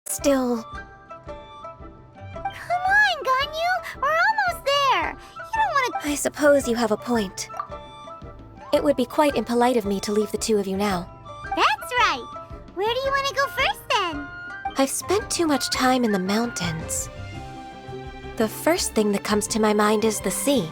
Still... Come on, Ganyu! We're almost there! You don't want to... I suppose you have a point. It would be quite impolite of me to leave the two of you now. That's right! Where do you want to go first, then? I've spent too much time in the mountains. The first thing that comes to my mind is the sea.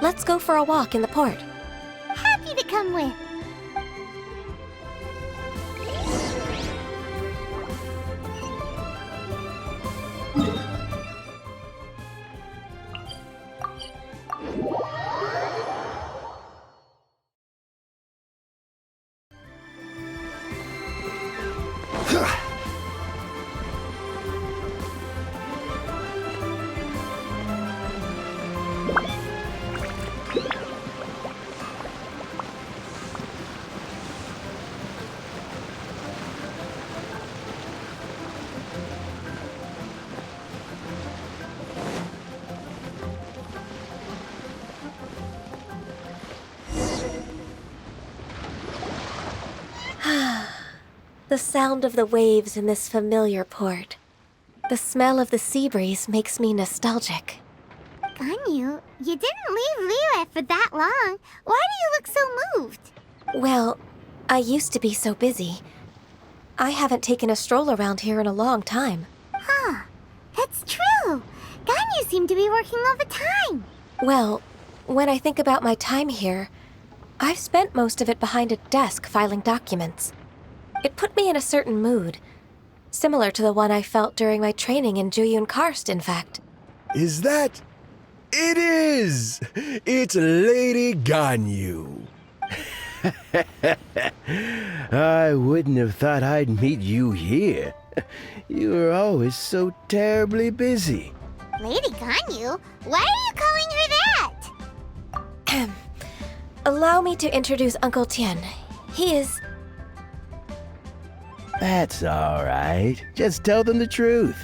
Let's go for a walk in the port. Happy to come with. The sound of the waves in this familiar port. The smell of the sea breeze makes me nostalgic. Ganyu, you didn't leave Liyue for that long. Why do you look so moved? Well, I used to be so busy. I haven't taken a stroll around here in a long time. Huh, that's true. Ganyu seemed to be working all the time. Well, when I think about my time here, I've spent most of it behind a desk filing documents. It put me in a certain mood, similar to the one I felt during my training in Juyun Karst, in fact. Is that... It is! It's Lady Ganyu. I wouldn't have thought I'd meet you here. You were always so terribly busy. Lady Ganyu? Why are you calling her that? Allow me to introduce Uncle Tian. He is... That's all right. Just tell them the truth.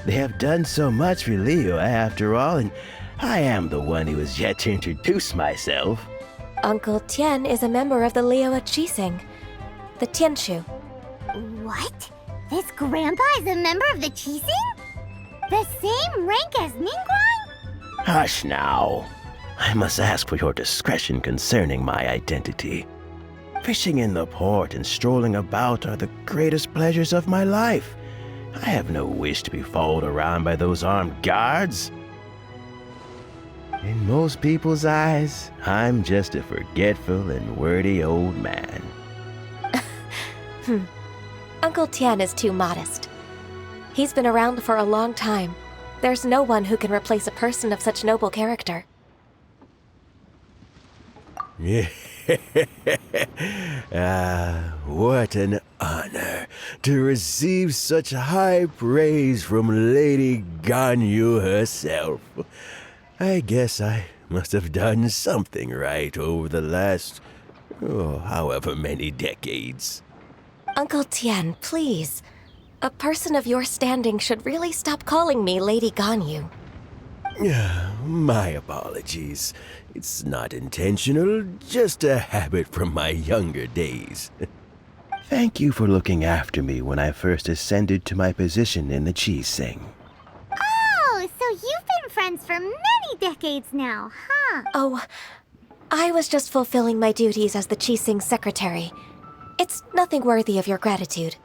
They have done so much for Liyue after all, and I am the one who has yet to introduce myself. Uncle Tian is a member of the Liyue Qixing, the Tianshu. What? This grandpa is a member of the Qixing? The same rank as Ningguang? Hush now. I must ask for your discretion concerning my identity. Fishing in the port and strolling about are the greatest pleasures of my life. I have no wish to be followed around by those armed guards. In most people's eyes, I'm just a forgetful and wordy old man. Uncle Tian is too modest. He's been around for a long time. There's no one who can replace a person of such noble character. What an honor to receive such high praise from Lady Ganyu herself. I guess I must have done something right over the last, however many decades. Uncle Tian, please. A person of your standing should really stop calling me Lady Ganyu. My apologies. It's not intentional, just a habit from my younger days. Thank you for looking after me when I first ascended to my position in the Qixing. Oh, so you've been friends for many decades now, huh? Oh, I was just fulfilling my duties as the Qixing secretary. It's nothing worthy of your gratitude.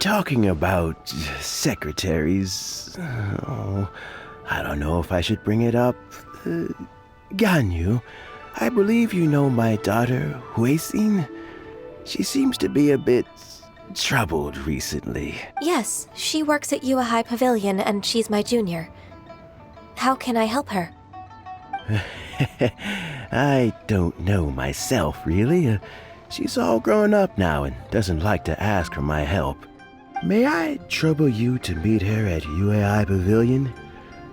Talking about secretaries... I don't know if I should bring it up. Ganyu, I believe you know my daughter, Huixin. She seems to be a bit troubled recently. Yes, she works at Yua High Pavilion and she's my junior. How can I help her? I don't know myself, really. She's all grown up now and doesn't like to ask for my help. May I trouble you to meet her at UAI Pavilion?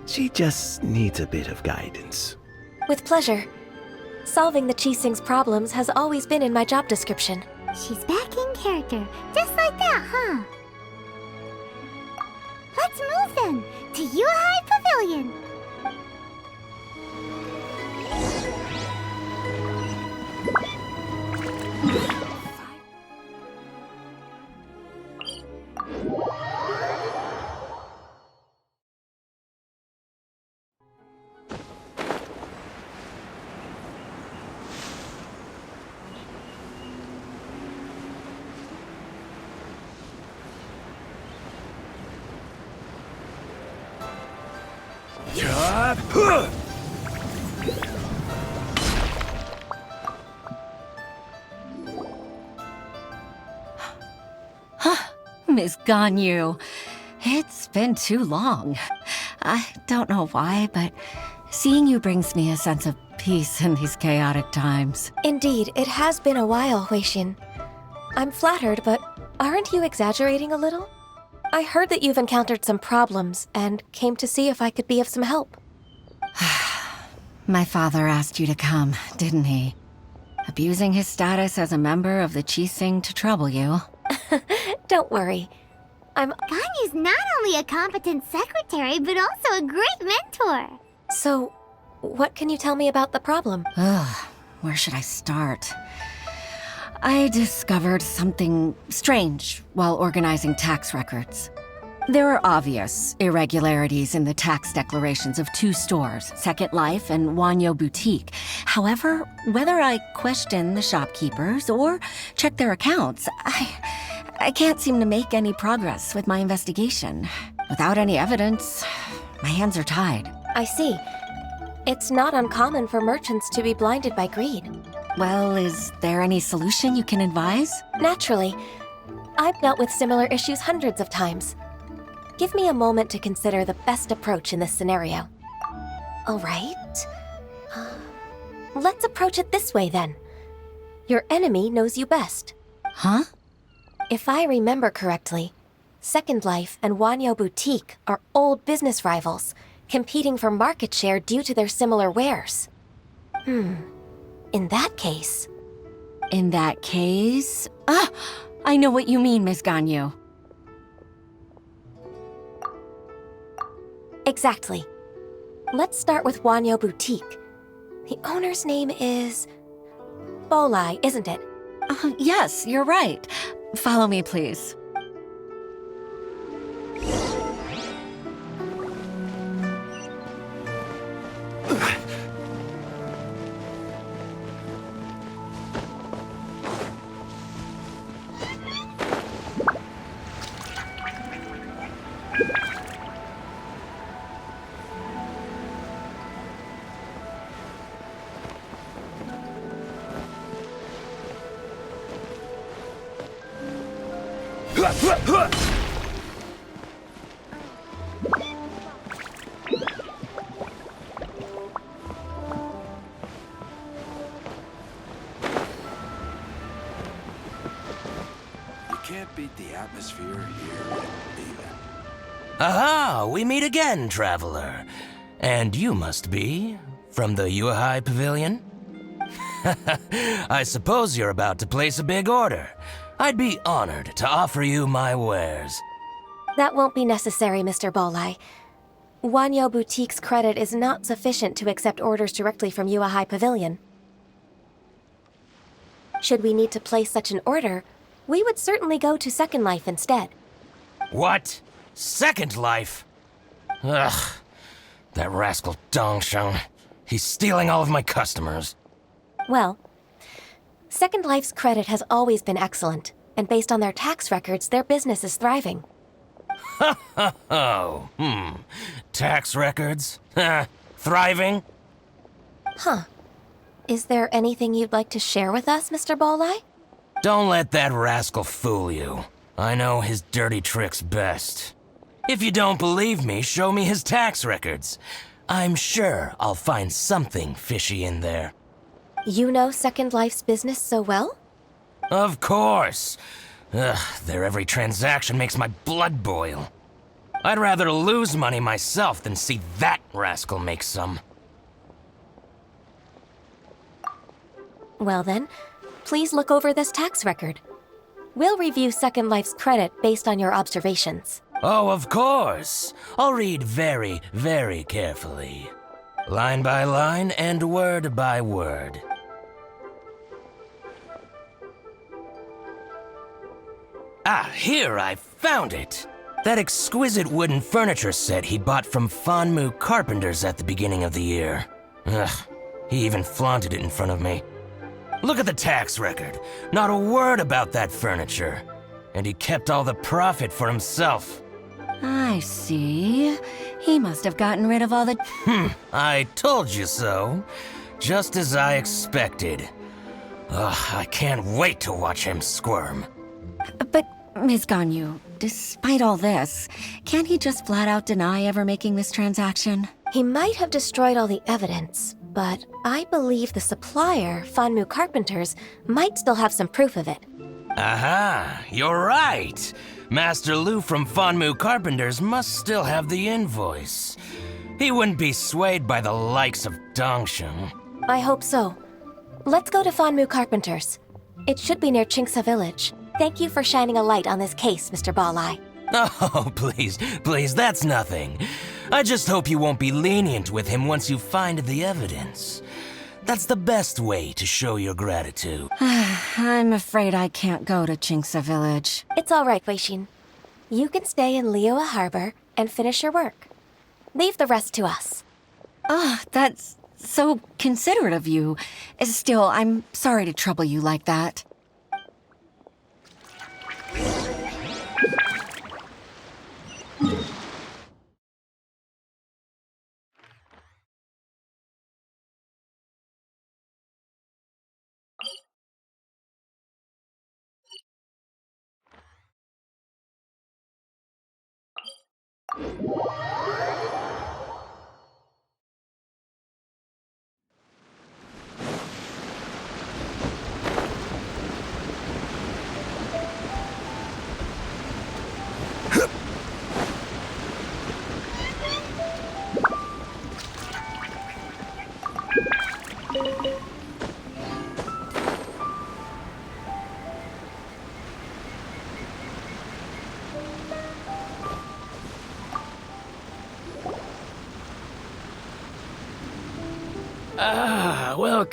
She just needs a bit of guidance. With pleasure. Solving the Qixing's problems has always been in my job description. She's back in character, just like that, huh? Let's move then, to Yuhai Pavilion. Miss Ganyu, it's been too long. I don't know why, but seeing you brings me a sense of peace in these chaotic times. Indeed, it has been a while, Huixin. I'm flattered, but aren't you exaggerating a little? I heard that you've encountered some problems and came to see if I could be of some help. My father asked you to come, didn't he? Abusing his status as a member of the Qixing to trouble you. Don't worry. Ganyu's not only a competent secretary, but also a great mentor. So, what can you tell me about the problem? Ugh, where should I start? I discovered something strange while organizing tax records. There are obvious irregularities in the tax declarations of two stores, Second Life and Wanyo Boutique. However, whether I question the shopkeepers or check their accounts, I can't seem to make any progress with my investigation. Without any evidence, my hands are tied. I see. It's not uncommon for merchants to be blinded by greed. Well, is there any solution you can advise? Naturally. I've dealt with similar issues hundreds of times. Give me a moment to consider the best approach in this scenario. All right. Let's approach it this way, then. Your enemy knows you best. Huh? If I remember correctly, Second Life and Wanyo Boutique are old business rivals, competing for market share due to their similar wares. In that case... In that case... I know what you mean, Miss Ganyu. Exactly. Let's start with Wanyo Boutique. The owner's name is... Bolai, isn't it? Yes, you're right. Follow me, please. Can't beat the atmosphere here either. Aha! We meet again, traveler. And you must be from the Yuhai Pavilion? I suppose you're about to place a big order. I'd be honored to offer you my wares. That won't be necessary, Mr. Bolai. Wanyo Boutique's credit is not sufficient to accept orders directly from Yuhai Pavilion. Should we need to place such an order, we would certainly go to Second Life instead. What? Second Life? Ugh. That rascal Dongsheng. He's stealing all of my customers. Well, Second Life's credit has always been excellent, and based on their tax records, their business is thriving. Tax records? Thriving? Huh. Is there anything you'd like to share with us, Mr. Bolai? Don't let that rascal fool you. I know his dirty tricks best. If you don't believe me, show me his tax records. I'm sure I'll find something fishy in there. You know Second Life's business so well? Of course. Ugh, their every transaction makes my blood boil. I'd rather lose money myself than see that rascal make some. Well then, please look over this tax record. We'll review Second Life's credit based on your observations. Oh, of course. I'll read very, very carefully. Line by line and word by word. Ah, here, I found it. That exquisite wooden furniture set he bought from Fanmu Carpenters at the beginning of the year. Ugh, he even flaunted it in front of me. Look at the tax record. Not a word about that furniture. And he kept all the profit for himself. I see. He must have gotten rid of all the... I told you so. Just as I expected. Ugh, I can't wait to watch him squirm. But, Ms. Ganyu, despite all this, can't he just flat out deny ever making this transaction? He might have destroyed all the evidence, but I believe the supplier, Fanmu Carpenters, might still have some proof of it. Aha, you're right. Master Lu from Fanmu Carpenters must still have the invoice. He wouldn't be swayed by the likes of Dongsheng. I hope so. Let's go to Fanmu Carpenters. It should be near Chingsa Village. Thank you for shining a light on this case, Mr. Balai. Oh, please, that's nothing. I just hope you won't be lenient with him once you find the evidence. That's the best way to show your gratitude. I'm afraid I can't go to Chingsa Village. It's all right, Weishin. You can stay in Liyue Harbor and finish your work. Leave the rest to us. That's so considerate of you. Still, I'm sorry to trouble you like that.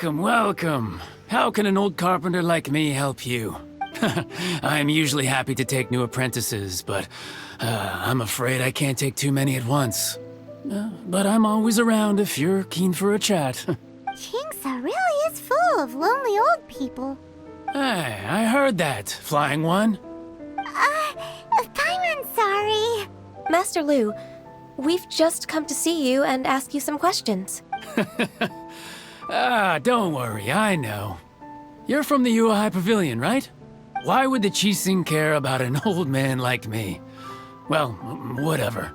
Welcome. How can an old carpenter like me help you? I'm usually happy to take new apprentices, but I'm afraid I can't take too many at once. But I'm always around if you're keen for a chat. Chingsa really is full of lonely old people. Hey, I heard that, Flying One. Paimon's sorry. Master Lu, we've just come to see you and ask you some questions. Don't worry, I know. You're from the Yuehai Pavilion, right? Why would the Qixing care about an old man like me? Well, whatever.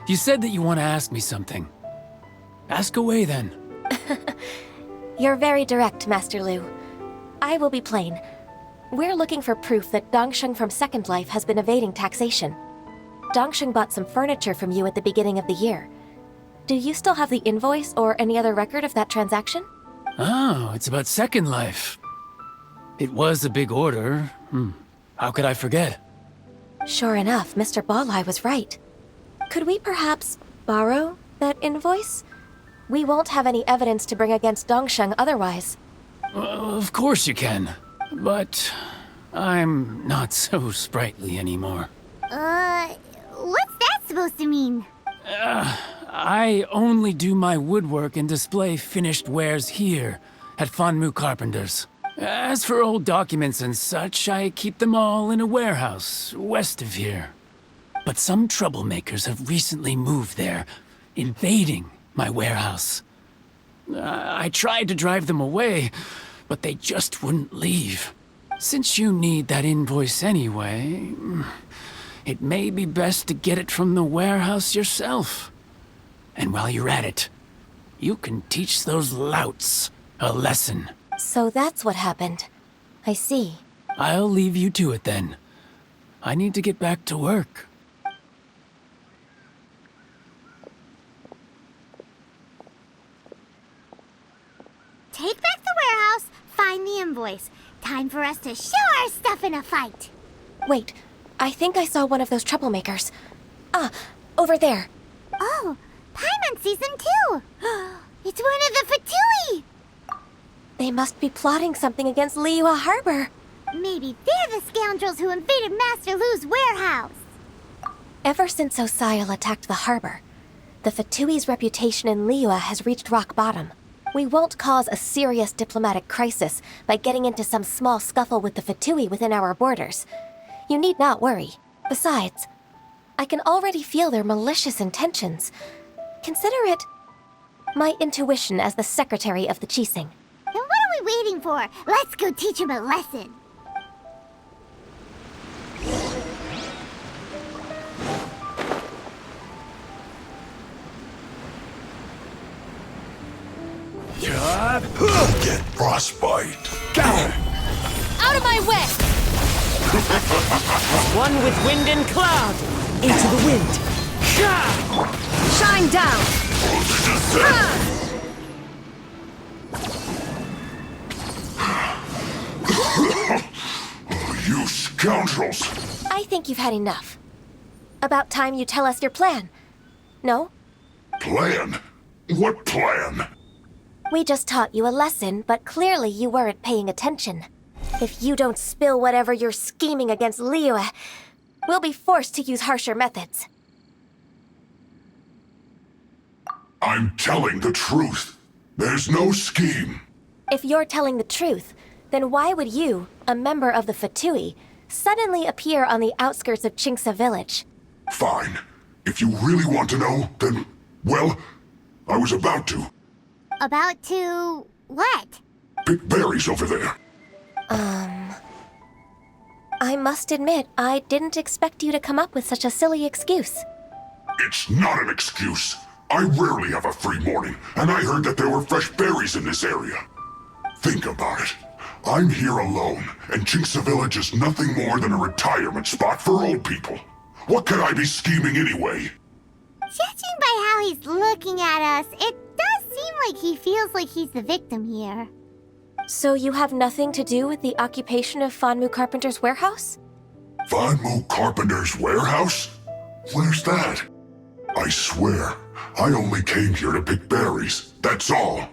You said that you want to ask me something. Ask away, then. You're very direct, Master Lu. I will be plain. We're looking for proof that Dongsheng from Second Life has been evading taxation. Dongsheng bought some furniture from you at the beginning of the year. Do you still have the invoice or any other record of that transaction? Oh, it's about Second Life. It was a big order. How could I forget? Sure enough, Mr. Balai was right. Could we perhaps borrow that invoice? We won't have any evidence to bring against Dongsheng otherwise. Of course you can. But I'm not so sprightly anymore. What's that supposed to mean? I only do my woodwork and display finished wares here at Fanmu Carpenters. As for old documents and such, I keep them all in a warehouse west of here. But some troublemakers have recently moved there, invading my warehouse. I tried to drive them away, but they just wouldn't leave. Since you need that invoice anyway, it may be best to get it from the warehouse yourself. And while you're at it, you can teach those louts a lesson. So that's what happened. I see. I'll leave you to it then. I need to get back to work. Take back the warehouse, find the invoice. Time for us to show our stuff in a fight. Wait, I think I saw one of those troublemakers. Ah, over there. Oh, Paimon sees them too. It's one of the Fatui. They must be plotting something against Liyue Harbor. Maybe they're the scoundrels who invaded Master Lu's warehouse. Ever since Osial attacked the harbor, the Fatui's reputation in Liyue has reached rock bottom. We won't cause a serious diplomatic crisis by getting into some small scuffle with the Fatui within our borders. You need not worry. Besides, I can already feel their malicious intentions. Consider it my intuition as the secretary of the Qixing. Then what are we waiting for? Let's go teach him a lesson. Get frostbite. Out of my way! One with wind and cloud. Into the wind. Shine down. You scoundrels! I think you've had enough. About time you tell us your plan. No? Plan? What plan? We just taught you a lesson, but clearly you weren't paying attention. If you don't spill whatever you're scheming against Liyue, we'll be forced to use harsher methods. I'm telling the truth. There's no scheme. If you're telling the truth, then why would you, a member of the Fatui, suddenly appear on the outskirts of Qingce village? Fine. If you really want to know, then, well, I was about to. About to... what? Pick berries over there. I must admit, I didn't expect you to come up with such a silly excuse. It's not an excuse. I rarely have a free morning, and I heard that there were fresh berries in this area. Think about it. I'm here alone, and Qingce Village is nothing more than a retirement spot for old people. What could I be scheming anyway? Judging by how he's looking at us, it does seem like he feels like he's the victim here. So you have nothing to do with the occupation of Fanmu Carpenter's warehouse? Fanmu Carpenter's warehouse? Where's that? I swear, I only came here to pick berries, that's all.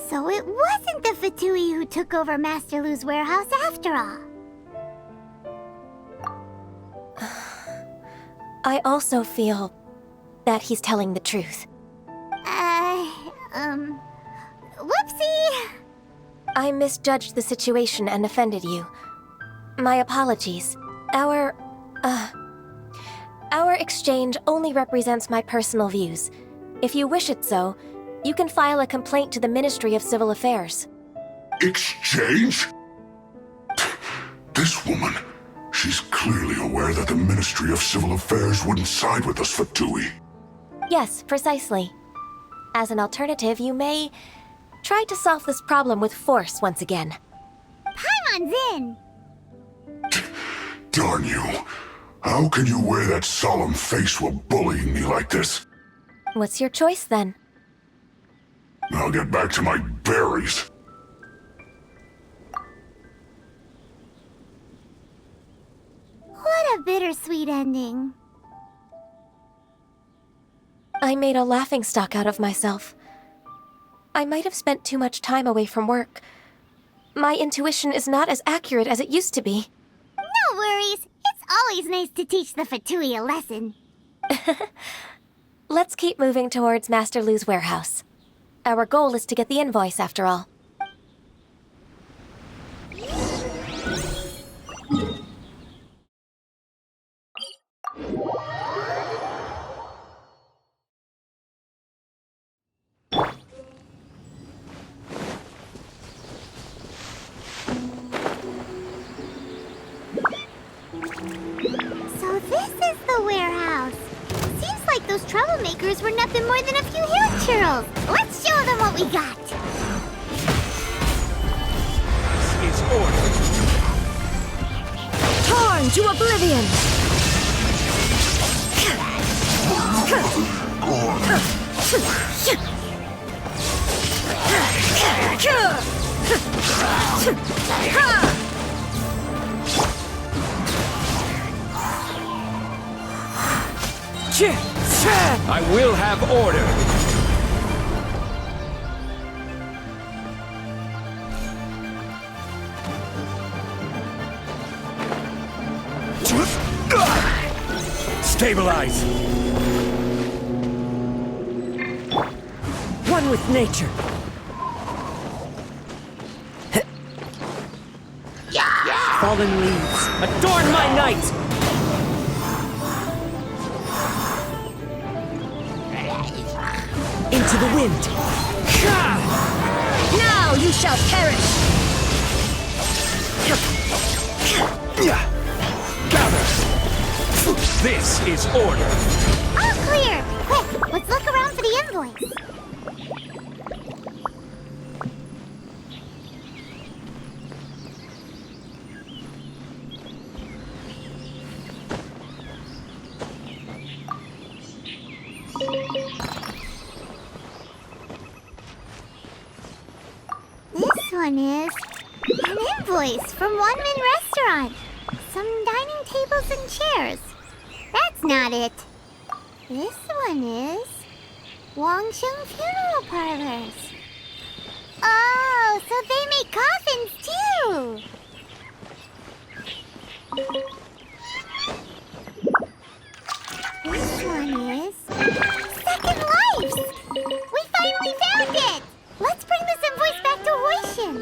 So it wasn't the Fatui who took over Master Lu's warehouse after all. I also feel that he's telling the truth. Whoopsie! I misjudged the situation and offended you. My apologies. Our exchange only represents my personal views. If you wish it so, you can file a complaint to the Ministry of Civil Affairs. Exchange? This woman, she's clearly aware that the Ministry of Civil Affairs wouldn't side with us, Fatui. Yes, precisely. As an alternative, you may try to solve this problem with force once again. Paimon's in! Darn you. How can you wear that solemn face while bullying me like this? What's your choice, then? I'll get back to my berries. What a bittersweet ending. I made a laughingstock out of myself. I might have spent too much time away from work. My intuition is not as accurate as it used to be. No worries. It's always nice to teach the Fatui a lesson. Let's keep moving towards Master Lu's warehouse. Our goal is to get the invoice, after all. So this is the warehouse. Seems like those troublemakers were nothing more than a few hill churls. Let's show them what we got. This is order. Torn into oblivion! I will have order. Stabilize. One with nature. Fallen leaves, adorn my night! Into the wind. Now you shall perish! Gather! This is order. All clear! Quick, let's look around for the invoice. This one is an invoice from One Min Restaurant. Some dining tables and chairs. That's not it. This one is Wangsheng Funeral Parlors. Oh, so they make coffins too. This one is Second Lives. We finally found it. Let's bring this invoice back to Hoishin.